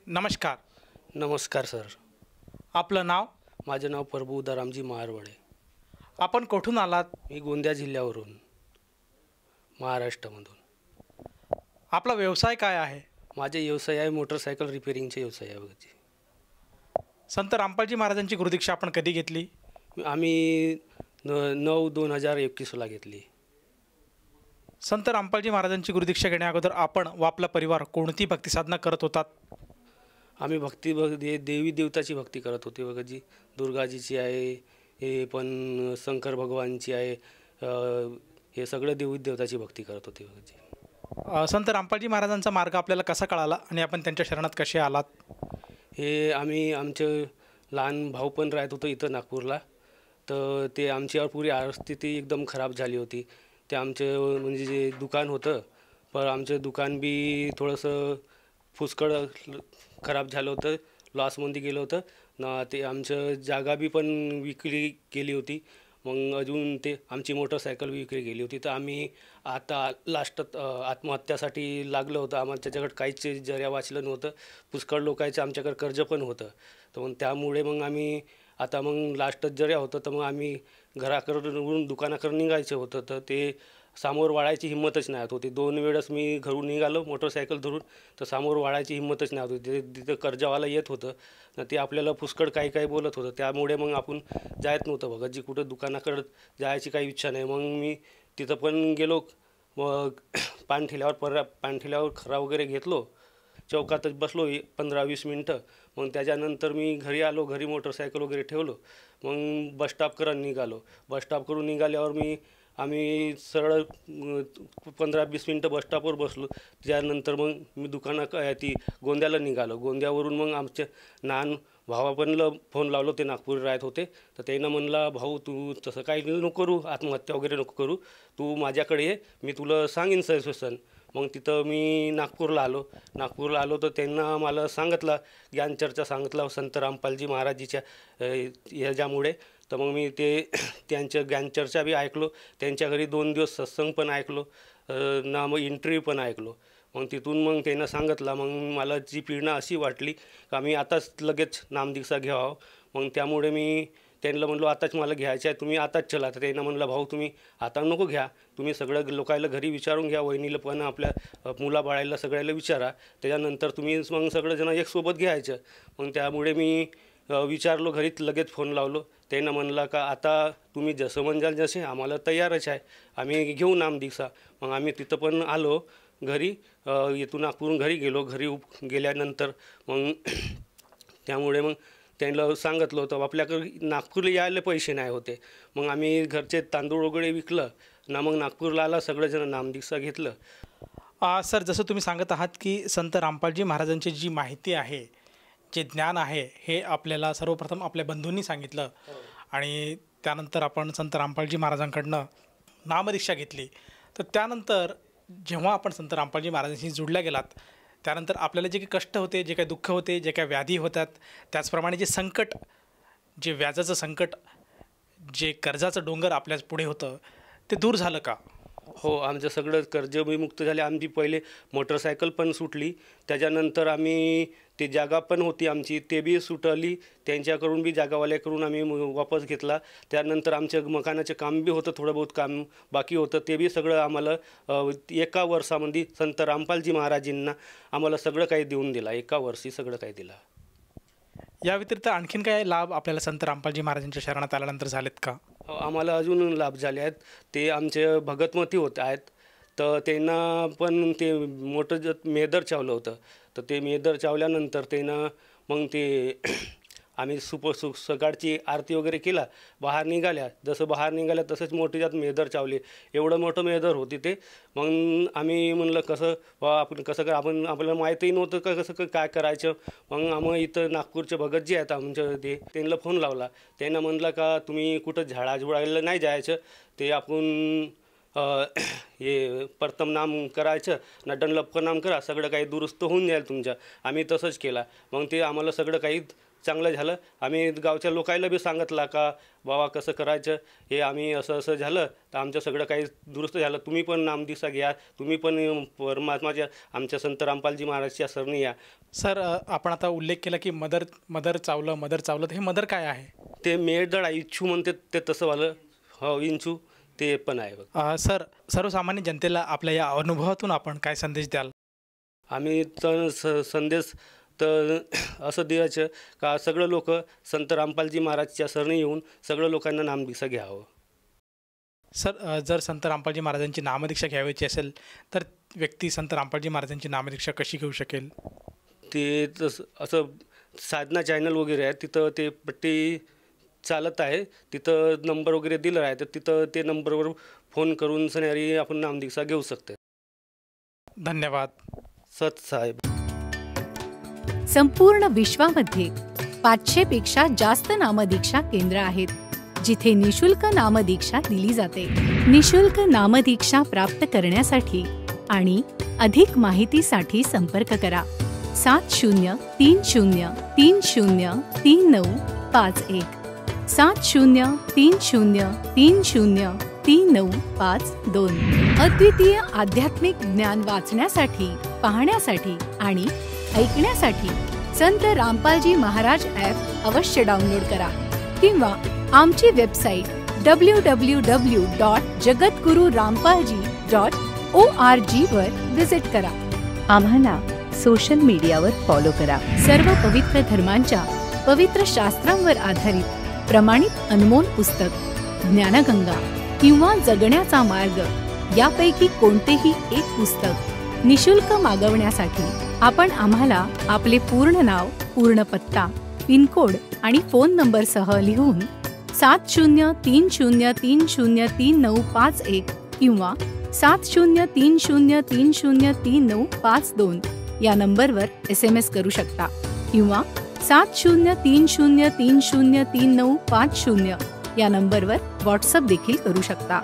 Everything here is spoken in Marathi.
नमस्कार. नमस्कार सर. आपलं नाव? माझे नाव प्रभू उदारामजी महारवडे. आपण कुठून आलात? मी गोंदिया जिल्ह्यावरून, महाराष्ट्रामधून. आपला व्यवसाय काय आहे? माझे व्यवसाय आहे मोटरसायकल रिपेअरिंगचे व्यवसाय आहे बघा. संत रामपालजी महाराजांची गुरुदीक्षा आपण कधी घेतली? आम्ही 9/2/2021ला घेतली. संत रामपालजी महाराजांची गुरुदीक्षा घेण्याअगोदर आपण व आपला परिवार कोणती भक्ती साधना करत होतात? आम्ही देवी देवताची भक्ती करत होते बघा जी. दुर्गाजीची आहे, हे पण शंकर भगवानची आहे, हे सगळं देवी देवताची भक्ती करत होते बघा जी. संत रामपालजी महाराजांचा मार्ग आपल्याला कसा कळाला आणि आपण त्यांच्या शरणात कसे आलात? हे आम्ही आमचे लहान भाऊ पण राहत होतो इथं नागपूरला. तर ते आमच्यावर पुरी परिस्थिती एकदम खराब झाली होती. ते आमचे म्हणजे जे दुकान होतं, पण आमचं दुकान बी थोडंसं पुष्कळ खराब झालं होतं, लॉसमध्ये गेलं होतं ना. ते आमचं जागा बी पण विक्री केली होती. मग अजून ते आमची मोटरसायकल विक्री गेली होती. तर आम्ही आता लास्टात आत्महत्यासाठी लागलं होतं. आमच्याकडे काहीच जऱ्या वाचलं नव्हतं. पुष्कळ लोकांचं आमच्याकडे कर्ज पण होतं. तर मग त्यामुळे मग आम्ही आता मग लास्टच जऱ्या होतं. तर मग आम्ही घराकडून दुकानाकडे निघायचं होतं. तर ते समोर वाढायची हिंमतच नाही होती. 2 वेळेस मी घरून निघालो मोटरसायकल धरून, तर समोर वाढायची हिंमतच नाही होती. तिथं कर्जवाला येत होतं ना, ते आपल्याला पुष्कळ काही काही बोलत होतं. त्यामुळे मग आपण जायत नव्हतं बघा जी. कुठं दुकानाकडं जायची काही इच्छा नाही. मग मी तिथं पण गेलो. मग पानठेल्यावर खरा वगैरे घेतलो. चौकातच बसलो 15-20 मिनटं. मग त्याच्यानंतर मी घरी आलो. घरी मोटरसायकल वगैरे ठेवलो. मग बसस्टॉपकडं निघालो. बसस्टॉपकडून निघाल्यावर आम्ही सरळ 15-20 मिनटं बसस्टॉपवर बसलो. त्यानंतर मग मी ती गोंद्याला निघालो. गोंद्यावरून मग आमच्या लहान भावापणला फोन लावलो. ते नागपूर राहत होते. तर त्यानं म्हणला, भाऊ तू तसं काही नको करू, आत्महत्या वगैरे नको करू, तू माझ्याकडे ये, मी तुला सांगेन सजेशन. मग तिथं मी नागपूरला आलो. तर त्यांना मला सांगितलं, ज्ञानचर्चा सांगितला संत रामपालजी महाराजीच्या ह्याच्यामुळे. तर मग मी त्यांच्या ज्ञानचर्चा बी ऐकलो. त्यांच्या घरी 2 दिवस सत्संग पण ऐकलो ना, मग इंटरव्ह्यू पण ऐकलो. मग तिथून मग त्यांना सांगितलं. मग मला जी प्रेरणा अशी वाटली का मी आताच लगेच नामदीक्षा घ्यावं. मग त्यामुळे मी त्यांना म्हणलो, आताच मला घ्यायचं आहे, तुम्ही आताच चला. तर त्यांना म्हणलं, भाऊ तुम्ही आता नको घ्या, तुम्ही सगळं लोकायला घरी विचारून घ्या, वहिनीला पण आपल्या मुलाबाळायला सगळ्याला विचारा, त्याच्यानंतर तुम्ही मग सगळेजण एक सोबत घ्यायचं. मग त्यामुळे मी विचारलो, घरीच लगेच फोन लावलो. त्यांना म्हणलं का आता तुम्ही जसं म्हणजाल जसे, आम्हाला तयारच आहे, आम्ही घेऊ नामदीक्षा. मग आम्ही तिथं पण आलो घरी. इथून नागपूरहून घरी गेलो. घरी गेल्यानंतर मग त्यामुळे मग त्यांना सांगितलं होतं, आपल्याकडे नागपूरला यायला पैसे नाही होते. मग आम्ही घरचे तांदूळ वगैरे विकलं ना, मग नागपूरला आला, सगळेजण नामदीक्षा घेतलं. सर, जसं तुम्ही सांगत आहात की संत रामपालजी महाराजांची जी माहिती आहे, जे ज्ञान आहे, हे आपल्याला सर्वप्रथम आपल्या बंधूंनी सांगितलं आणि त्यानंतर आपण संत रामपालजी महाराजांकडनं नामदीक्षा घेतली. तर त्यानंतर जेव्हा आपण संत रामपालजी महाराजांशी जुळल्या गेलात, त्यानंतर आपल्याला जे काही कष्ट होते, जे काही दुःख होते, जे काही व्याधी होतात, त्याचप्रमाणे जे संकट, जे व्याजाचं संकट, जे कर्जाचं डोंगर आपल्या पुढे होतं, ते दूर झालं का? हो, आमचं सगळं कर्जविमुक्त झाले. आमची पहिले मोटरसायकल पण सुटली. त्याच्यानंतर आम्ही ती जागा पण होती आमची, ते बी सुटली. त्यांच्याकडून बी जागावाल्याकडून आम्ही वापस घेतला. त्यानंतर आमचं मकानाचं काम बी होतं, थोडं बहुत काम बाकी होतं, ते बी सगळं आम्हाला एका वर्षामध्ये संत रामपालजी महाराजांना आम्हाला सगळं काही देऊन दिला. एका वर्षी सगळं काही दिलं. या व्यतिरिक्त आणखीन काय लाभ आपल्याला संत रामपालजी महाराजांच्या शरणात आल्यानंतर झालेत का? आम्हाला अजून लाभ झाले आहेत. ते आमचे भगतमती होत आहेत. तर त्यांना पण ते मोठं मेदर चावलं होतं. तर ते मेदर चावल्यानंतर त्यांना मग ते आम्ही सकाळची आरती वगैरे केला. बाहेर निघाल्या. जसं बाहेर निघाल्या तसंच मोठे मेदर चावले. एवढं मोठं मेदर होती ते. मग आम्ही म्हणलं कसं आपण आपल्याला माहितीही नव्हतं का कसं काय करायचं. मग आम्ही इथं नागपूरचे भगत जे आहेत आमच्या, त्यांना फोन लावला. त्यांना म्हणलं का तुम्ही कुठं झाडाझुडायला नाही जायचं, ते आपण हे प्रथम नाम करायचं ना, डनलपकर नाम करा, सगळं काही दुरुस्त होऊन जाईल तुमच्या. आम्ही तसंच केला. मग ते आम्हाला सगळं काही चांगलं झालं. आम्ही गावच्या लोकांना बी सांगितलं का बाबा कसं करायचं, हे आम्ही असं असं झालं तर आमचं सगळं काही दुरुस्त झालं. तुम्ही पण नामदीक्षा घ्या, तुम्ही पण परमात्माच्या आमच्या संत रामपालजी महाराजच्या सरणी या. सर आपण आता उल्लेख केला की मदर चावलं तर हे मदर काय आहे? ते मेळदळ इच्छू म्हणते ते तसं वालं, हो इंचू ते पण आहे बघ. सर सर्वसामान्य जनतेला आपल्या या अनुभवातून आपण काय संदेश द्याल? आम्ही तर संदेश तर असं द्यायचं का सगळं लोक संत रामपालजी महाराजच्या सरणी येऊन सगळं लोकांना नामदीक्षा घ्यावं. सर जर संत रामपालजी महाराजांची नामदीक्षा घ्यायची असेल तर व्यक्ती संत रामपालजी महाराजांची नामदीक्षा कशी घेऊ शकेल? ते तसं असं साधना चॅनल वगैरे आहे, तिथं ते पट्टी चालत आहे, तिथं नंबर वगैरे दिलं आहे, तर तिथं ते नंबरवर फोन करून सणारी आपण नामदीक्षा घेऊ शकतो. धन्यवाद. सत साहेब. संपूर्ण विश्वामध्ये 500 पेक्षा जास्त नामदीक्षा केंद्र आहेत जिथे निशुल्क नामदीक्षा दिली जाते. निशुल्क नामदीक्षा प्राप्त करण्यासाठी आणि अधिक माहितीसाठी संपर्क करा 7030303951 7030303952. अद्वितीय आध्यात्मिक ज्ञान वाचण्यासाठी, पाहण्यासाठी आणि ऐकण्यासाठी संत रामपालजी महाराज ॲप अवश्य डाउनलोड करा किंवा आमची वेबसाईट www.jagatgururampalji.org वर विजिट करा. आम्हाला सोशल मीडियावर फॉलो करा. सर्व पवित्र धर्मांच्या पवित्र शास्त्रांवर आधारित प्रमाणित अनमोल पुस्तक ज्ञानगंगा किंवा जगण्याचा मार्ग यापैकी कोणतेही एक पुस्तक निशुल्क मागवण्यासाठी आपण आम्हाला आपले पूर्ण नाव, पूर्ण पत्ता, पिनकोड आणि फोन नंबरसह लिहून 7030303951 किंवा 7030303952 या नंबरवर SMS करू शकता किंवा 7030303950 या नंबरवर व्हॉट्सअप देखील करू शकता.